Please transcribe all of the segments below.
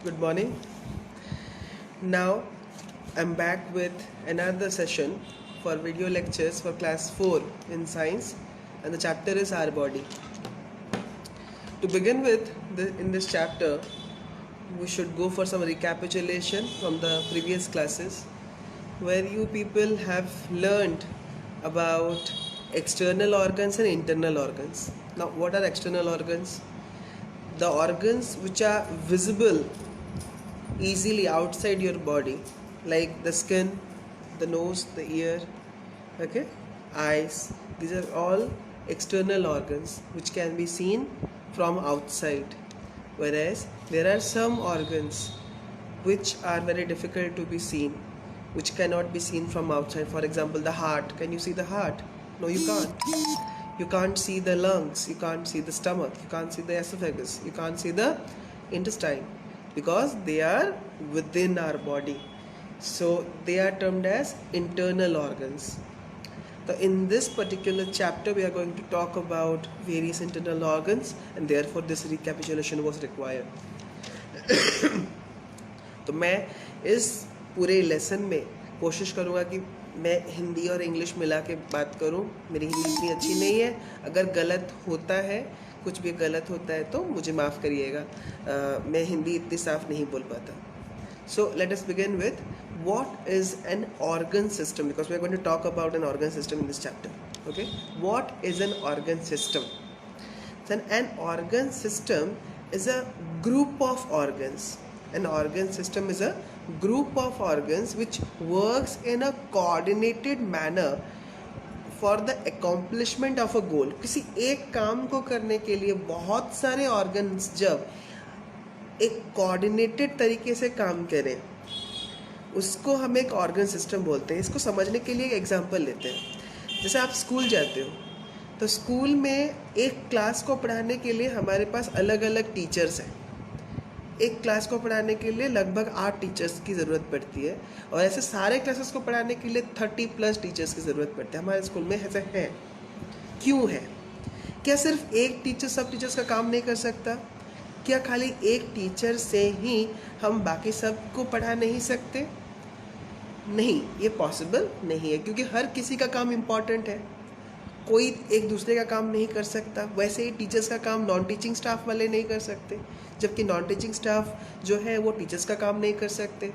Good morning. Now I'm back with another session for video lectures for class 4 in science, and the chapter is our body. To begin with, in this chapter we should go for some recapitulation from the previous classes where you people have learned about external organs and internal organs. Now, what are external organs? The organs which are visible easily outside your body, like the skin, the nose, the ear, okay, eyes. These are all external organs which can be seen from outside, whereas there are some organs which are very difficult to be seen, which cannot be seen from outside. For example, the heart. Can you see the heart? No, you can't. You can't see the lungs, you can't see the stomach, you can't see the esophagus, you can't see the intestine, because they are within our body. So they are termed as internal organs. So in this particular chapter we are going to talk about various internal organs, and therefore this recapitulation was required. तो मैं इस पूरे lesson में कोशिश करूँगा कि मैं हिंदी और इंग्लिश मिला के बात करूँ. मेरी हिंदी इतनी अच्छी नहीं है, अगर गलत होता है, कुछ भी गलत होता है तो मुझे माफ़ करिएगा. मैं हिंदी इतनी साफ नहीं बोल पाता. So let us begin with what is an organ system, because we are going to talk about an organ system in this chapter. Okay, what is an organ system? Then an organ system is a group of organs. An organ system is a group of organs which works in a coordinated manner for the accomplishment of a goal. किसी एक काम को करने के लिए बहुत सारे organs जब एक coordinated तरीके से काम करें, उसको हम एक organ system बोलते हैं. इसको समझने के लिए एक example लेते हैं. जैसे आप स्कूल जाते हो, तो स्कूल में एक क्लास को पढ़ाने के लिए हमारे पास अलग अलग टीचर्स हैं. एक क्लास को पढ़ाने के लिए लगभग 8 टीचर्स की ज़रूरत पड़ती है, और ऐसे सारे क्लासेस को पढ़ाने के लिए 30+ टीचर्स की ज़रूरत पड़ती है. हमारे स्कूल में ऐसे हैं. क्यों है? क्या सिर्फ एक टीचर सब टीचर्स का काम नहीं कर सकता? क्या खाली एक टीचर से ही हम बाकी सब को पढ़ा नहीं सकते? नहीं, ये पॉसिबल नहीं है, क्योंकि हर किसी का काम इम्पॉर्टेंट है. कोई एक दूसरे का काम नहीं कर सकता. वैसे ही टीचर्स का काम नॉन टीचिंग स्टाफ वाले नहीं कर सकते, जबकि नॉन टीचिंग स्टाफ जो है वो टीचर्स का काम नहीं कर सकते.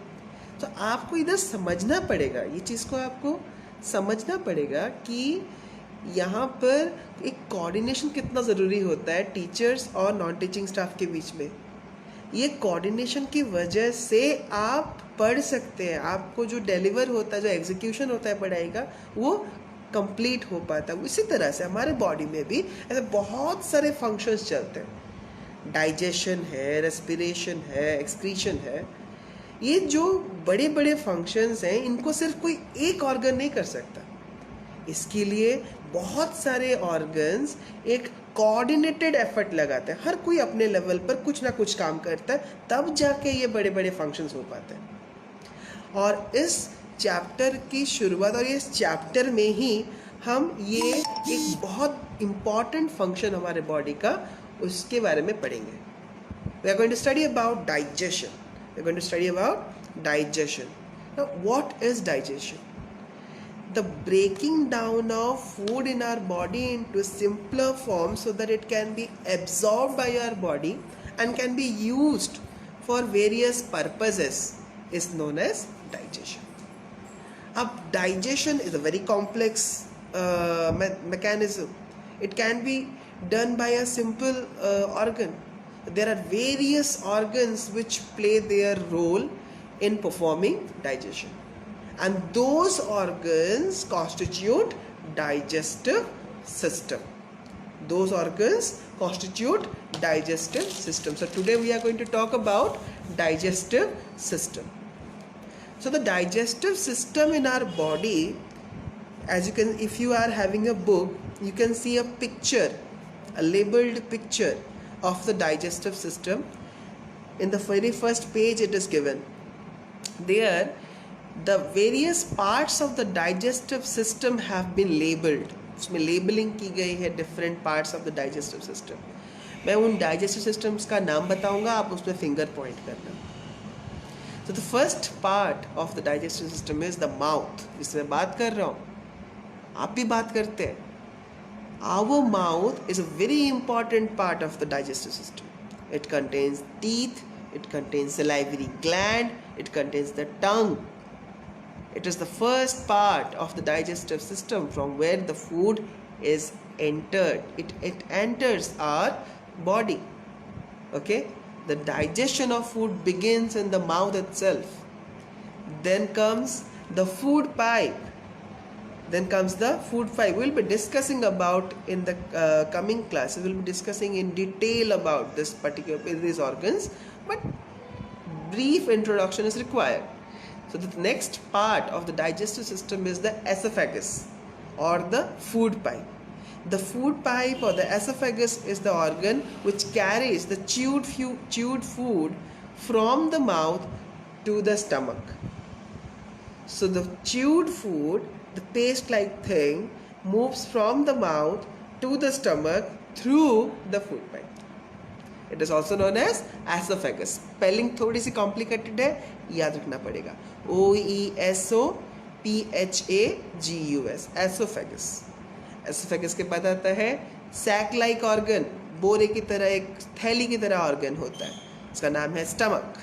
तो आपको इधर समझना पड़ेगा, ये चीज़ को आपको समझना पड़ेगा कि यहाँ पर एक कोऑर्डिनेशन कितना ज़रूरी होता है टीचर्स और नॉन टीचिंग स्टाफ के बीच में. ये कोऑर्डिनेशन की वजह से आप पढ़ सकते हैं. आपको जो डिलीवर होता है, जो एग्जीक्यूशन होता है पढ़ाई का, वो कंप्लीट हो पाता है. इसी तरह से हमारे बॉडी में भी ऐसे बहुत सारे फंक्शंस चलते हैं. डाइजेशन है, रेस्पिरेशन है, एक्सक्रीशन है. ये जो बड़े बड़े फंक्शंस हैं, इनको सिर्फ कोई एक ऑर्गन नहीं कर सकता. इसके लिए बहुत सारे ऑर्गन्स एक कोऑर्डिनेटेड एफर्ट लगाते हैं. हर कोई अपने लेवल पर कुछ ना कुछ काम करता है, तब जाके ये बड़े बड़े फंक्शंस हो पाते हैं. और इस चैप्टर की शुरुआत, और इस चैप्टर में ही हम ये एक बहुत इम्पॉर्टेंट फंक्शन हमारे बॉडी का, उसके बारे में पढ़ेंगे. We are going to study about digestion. We are going to study about digestion. Now what is digestion? The breaking down of food in our body into simpler form so that it can be absorbed by our body and can be used for various purposes is known as digestion. Now, digestion is a very complex mechanism. It can be done by a simple organ. There are various organs which play their role in performing digestion. And those organs constitute digestive system. Those organs constitute digestive system. So today we are going to talk about digestive system. So the digestive system in our body, as you can, if you are having a book, you can see a picture, a labeled picture of the digestive system. In the very first page it is given. There the various parts of the digestive system have been labeled. उसमें labelling की गई है different parts of the digestive system. मैं उन digestive systems का नाम बताऊंगा, आप उसमें फिंगर पॉइंट करना. So the first part of the digestive system is the mouth. जिससे मैं बात कर रहा हूँ, आप भी बात करते हैं. Our mouth is a very important part of the digestive system. It contains teeth, it contains salivary gland, it contains the tongue. It is the first part of the digestive system from where the food is entered. It enters our body. Okay? The digestion of food begins in the mouth itself. Then comes the food pipe. Then comes the food pipe. We'll be discussing about in the coming classes. We'll be discussing in detail about these organs, but brief introduction is required. So the next part of the digestive system is the esophagus or the food pipe. The food pipe or the esophagus is the organ which carries the chewed food from the mouth to the stomach. So the chewed food, the paste-like thing, moves from the mouth to the stomach through the food pipe. It is also known as esophagus. Spelling थोड़ी सी complicated है, याद रखना पड़ेगा. OESOPHAGUS, esophagus. Esophagus के बाद आता है sac-like organ, बोरे की तरह एक थैली की तरह organ होता है. इसका नाम है stomach.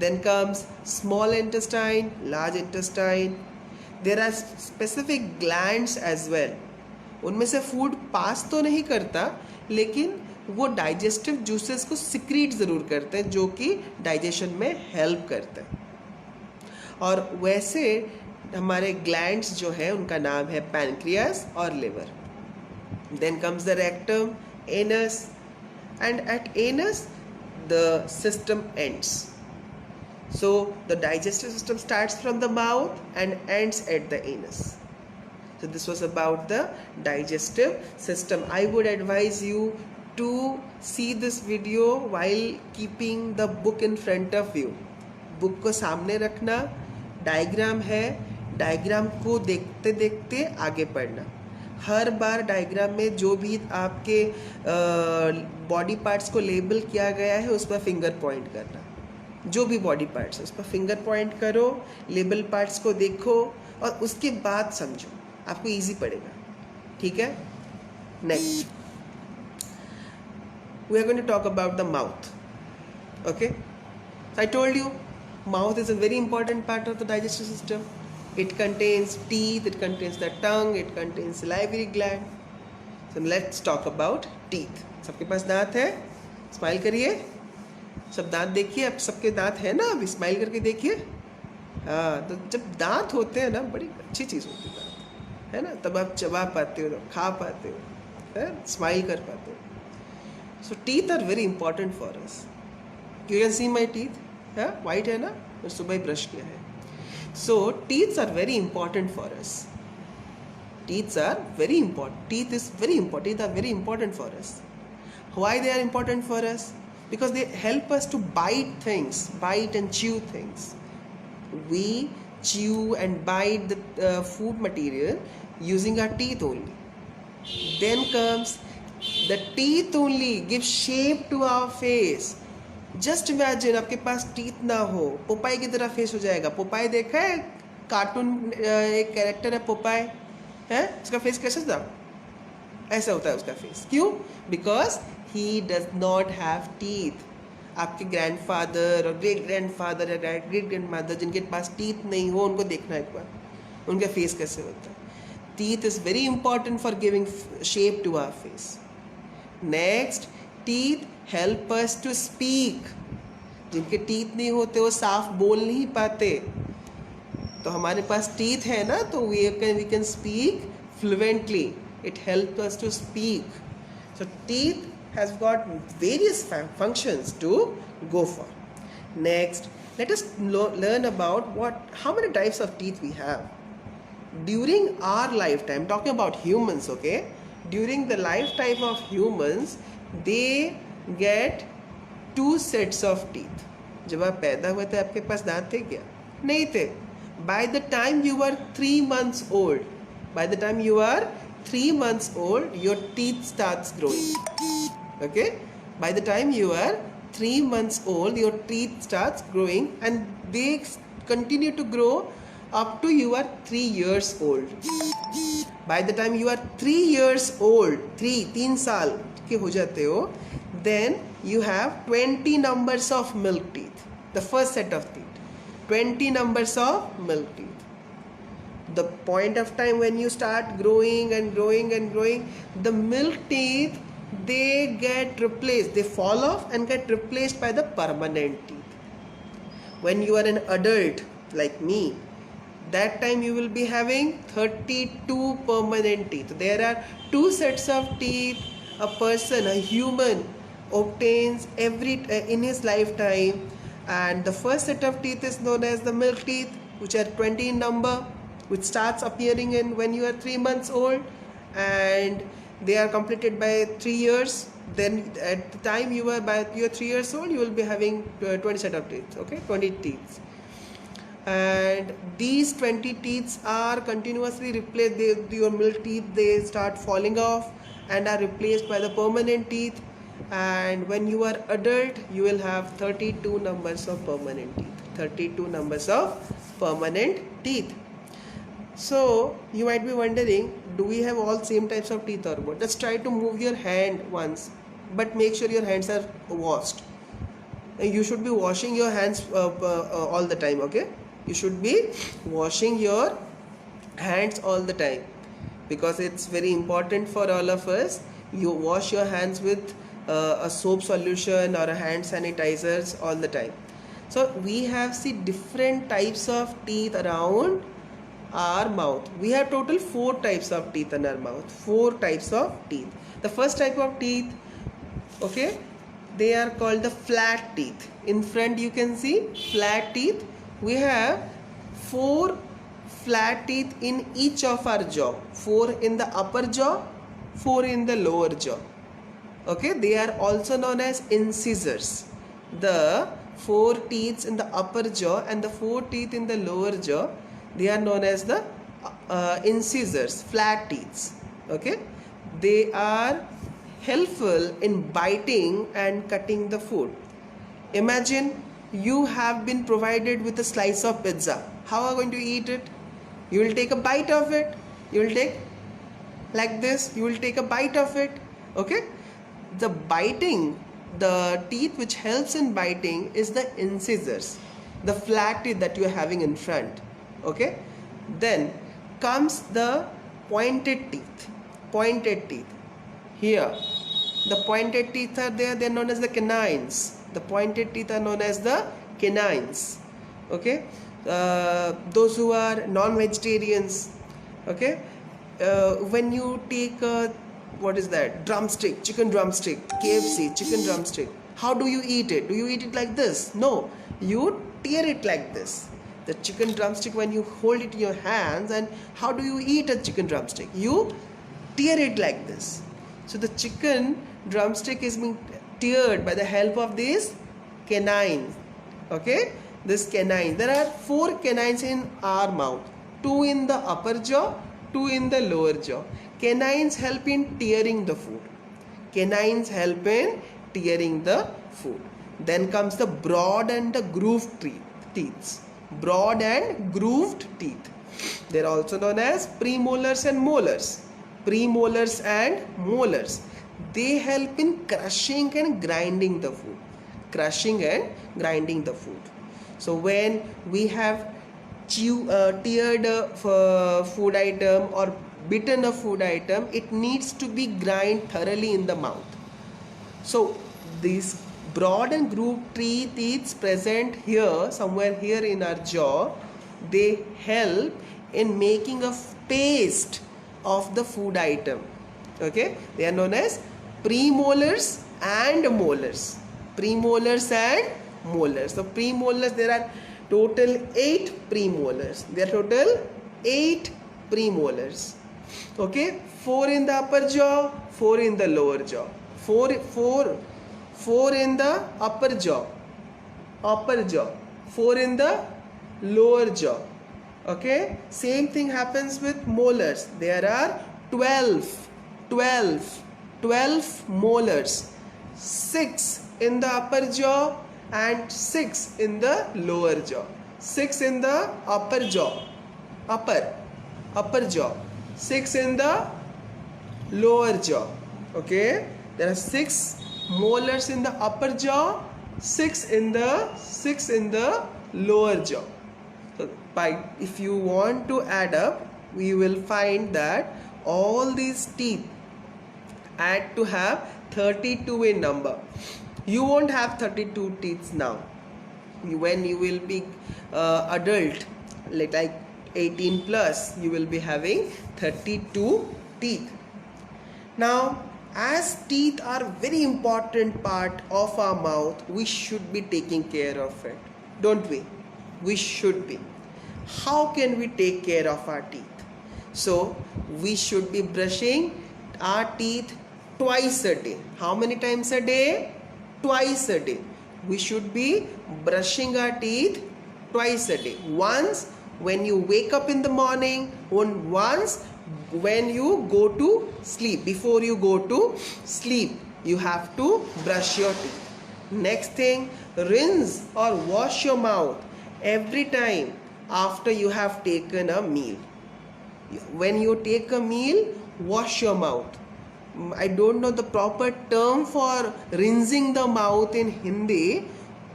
Then comes small intestine, large intestine. There are specific glands as well. उनमें से food pass तो नहीं करता, लेकिन वो digestive juices को secrete ज़रूर करते हैं, जो कि digestion में help करते हैं. और वैसे हमारे glands जो है उनका नाम है pancreas और liver. Then comes the rectum, anus, and at anus the system ends. So the digestive system starts from the mouth and ends at the anus. So this was about the digestive system. I would advise you to see this video while keeping the book in front of you. Book को सामने रखना, diagram है, diagram को देखते देखते आगे पढ़ना. हर बार diagram में जो भी आपके बॉडी पार्ट्स को लेबल किया गया है उस पर फिंगर पॉइंट करना. जो भी बॉडी पार्ट्स है उस पर फिंगर पॉइंट करो, लेबल पार्ट्स को देखो और उसके बाद समझो, आपको इजी पड़ेगा. ठीक है. Next we are going to talk about the mouth. Okay, so I told you mouth is a very important part of the digestive system. It contains teeth, it contains the tongue, it contains salivary gland. So let's talk about teeth. सबके पास दांत है? Smile करिए. सब दांत देखिए. अब सबके दांत है ना? अभी स्माइल करके देखिए. हाँ, तो जब दांत होते हैं ना, बड़ी अच्छी चीज़ होती है दांत, है ना. तब आप चबा पाते हो, खा पाते हो, स्माइल कर पाते हो. So teeth are very important for us. You can see my teeth. है white है ना, मैं सुबह ही ब्रश किया है. So teeth are very important for us. Teeth are very important. Teeth is very important. Teeth are very important for us. Why they are important for us? Because they help us to bite things, bite and chew things. We chew and bite the food material using our teeth only. Then comes the teeth only give shape to our face. Just imagine आपके पास teeth ना हो, Popeye की तरह face हो जाएगा. Popeye देखा है? Cartoon एक कैरेक्टर है पोपाई, है? उसका face कैसा था? ऐसा होता है उसका face. क्यों? Because he does not have teeth. आपके grandfather और great grandfather या great grandmother जिनके पास teeth नहीं हो, उनको देखना एक बार, उनका face कैसे होता है. Teeth is very important for giving shape to our face. Next, teeth help us to speak. जिनके teeth नहीं होते वो साफ बोल नहीं पाते. तो हमारे पास teeth है ना, तो we can speak fluently. It helps us to speak. So teeth has got various functions to go for. Next, let us learn about how many types of teeth we have. During our lifetime, talking about humans, okay? During the lifetime of humans, they get 2 sets of teeth. जब आप पैदा हुए थे आपके पास दांत थे क्या? नहीं थे. By the time you were 3 months old, your teeth starts growing. Okay? By the time you are 3 months old, your teeth starts growing, and they continue to grow up to you are 3 years old. By the time you are 3 years old, 3 साल के हो जाते हो, then you have 20 numbers of milk teeth. The first set of teeth, 20 numbers of milk teeth. The point of time when you start growing and growing and growing, the milk teeth, they get replaced, they fall off and get replaced by the permanent teeth. When you are an adult like me, that time you will be having 32 permanent teeth. There are 2 sets of teeth a person, a human, obtains in his lifetime, and the first set of teeth is known as the milk teeth, which are 20 in number, which starts appearing in when you are 3 months old, and they are completed by 3 years. Then at the time you are 3 years old, you will be having 20 set of teeth, okay, 20 teeth. And these 20 teeth are continuously replaced. Your milk teeth, they start falling off and are replaced by the permanent teeth. And when you are adult, you will have 32 numbers of permanent teeth. 32 numbers of permanent teeth. So you might be wondering, do we have all same types of teeth or what? Just try to move your hand once, but make sure your hands are washed. You should be washing your hands all the time, okay? You should be washing your hands all the time, because it's very important for all of us. You wash your hands with a soap solution or a hand sanitizers all the time. So we have different types of teeth around our mouth. We have total 4 types of teeth in our mouth. 4 types of teeth. The first type of teeth, okay, they are called the flat teeth. In front you can see flat teeth. We have 4 flat teeth in each of our jaw. 4 in the upper jaw, 4 in the lower jaw. Okay, they are also known as incisors. The 4 teeth in the upper jaw and the 4 teeth in the lower jaw, they are known as the incisors, flat teeth. Okay, they are helpful in biting and cutting the food. Imagine you have been provided with a slice of pizza. How are you going to eat it? You will take a bite of it. You will take like this. You will take a bite of it. Okay, the biting, the teeth which helps in biting is the incisors, the flat teeth that you are having in front. Okay, then comes the pointed teeth. Pointed teeth. Here the pointed teeth are there. They are known as the canines. The pointed teeth are known as the canines. Okay, those who are non-vegetarians, okay, when you take what is that, drumstick, chicken drumstick, KFC chicken drumstick, how do you eat it? Do you eat it like this? No, you tear it like this. The chicken drumstick, when you hold it in your hands, and how do you eat a chicken drumstick? You tear it like this. So the chicken drumstick is being teared by the help of these canines. Okay, this canine. There are 4 canines in our mouth. 2 in the upper jaw, 2 in the lower jaw. Canines help in tearing the food. Canines help in tearing the food. Then comes the broad and the grooved teeth. Broad and grooved teeth. They are also known as premolars and molars. Premolars and molars. They help in crushing and grinding the food. Crushing and grinding the food. So when we have teared a food item or bitten a food item, it needs to be grind thoroughly in the mouth. So these broad and grooved teeth present here, somewhere here in our jaw, they help in making a paste of the food item. Okay, they are known as premolars and molars. Premolars and molars. So premolars, there are total 8 premolars. There are total 8 premolars. Okay, 4 in the upper jaw, 4 in the lower jaw. 4 in the upper jaw, 4 in the lower jaw. Okay, same thing happens with molars. There are 12 molars, 6 in the upper jaw and 6 in the lower jaw. 6 in the upper jaw, upper jaw, 6 in the lower jaw. Okay, there are 6 molars in the upper jaw, 6 in the lower jaw. So if you want to add up, we will find that all these teeth add to have 32 in number. You won't have 32 teeth now. When you will be adult, like 18 plus, you will be having 32 teeth. Now, as teeth are very important part of our mouth, we should be taking care of it, don't we? We should be. How can we take care of our teeth? So we should be brushing our teeth twice a day. How many times a day? Twice a day. We should be brushing our teeth twice a day. Once when you wake up in the morning, and once when you go to sleep. Before you go to sleep, you have to brush your teeth. Next thing, rinse or wash your mouth every time after you have taken a meal. When you take a meal, wash your mouth. I don't know the proper term for rinsing the mouth in Hindi.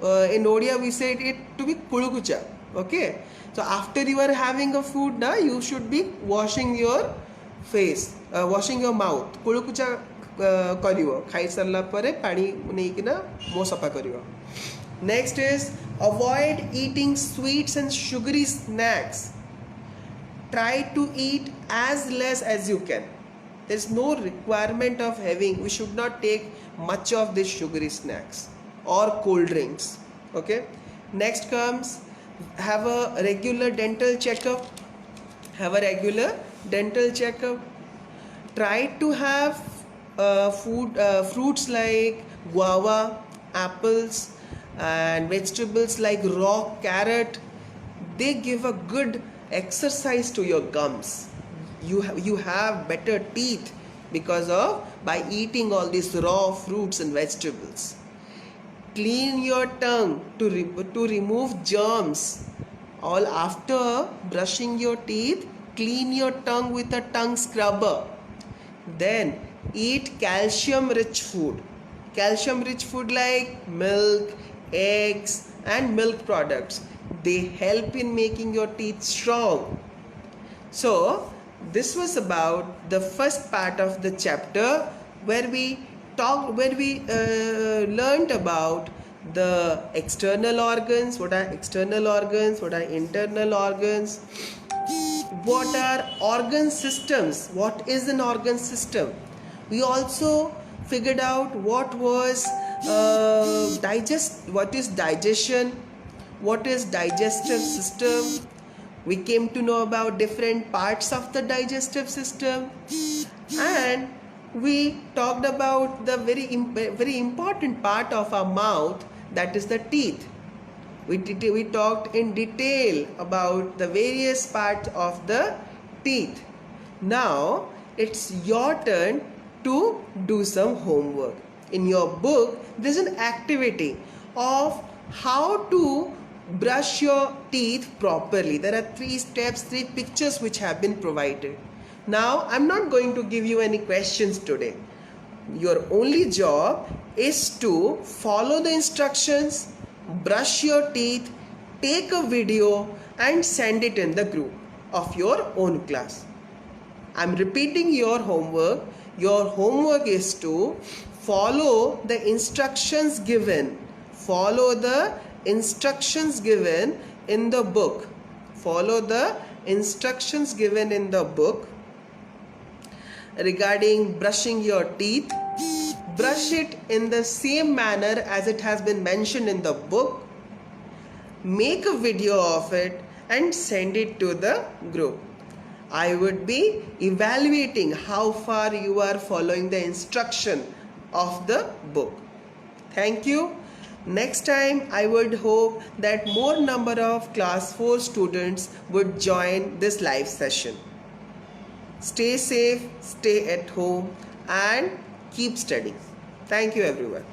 In Odia we say it to be kulukucha. Okay, so after you are having a food, you should be washing your face, washing your mouth. Kulukucha karibo. Khai sarla pare pani neikina mo safa karibo. Next is avoid eating sweets and sugary snacks. Try to eat as less as you can. There is no requirement of having. We should not take much of these sugary snacks or cold drinks. Okay. Next comes, have a regular dental checkup. Have a regular dental checkup. Try to have fruits like guava, apples, and vegetables like raw carrot. They give a good exercise to your gums. You have better teeth because of by eating all these raw fruits and vegetables. Clean your tongue to remove germs. All after brushing your teeth, clean your tongue with a tongue scrubber. Then eat calcium rich food. Calcium rich food like milk, eggs and milk products. They help in making your teeth strong. So this was about the first part of the chapter where we learned about the external organs. What are external organs? What are internal organs? What are organ systems? What is an organ system? We also figured out what is digestion, what is digestive system. We came to know about different parts of the digestive system, and we talked about the very important part of our mouth, that is the teeth. We talked in detail about the various parts of the teeth. Now it's your turn to do some homework. In your book, there's an activity of how to brush your teeth properly. There are 3 steps, 3 pictures which have been provided. Now, I'm not going to give you any questions today. Your only job is to follow the instructions, brush your teeth, take a video and send it in the group of your own class. I'm repeating your homework. Your homework is to follow the instructions given. Follow the instructions given in the book. Follow the instructions given in the book regarding brushing your teeth. Brush it in the same manner as it has been mentioned in the book. Make a video of it and send it to the group. I would be evaluating how far you are following the instruction of the book. Thank you. Next time, I would hope that more number of class 4 students would join this live session. Stay safe, stay at home and keep studying. Thank you everyone.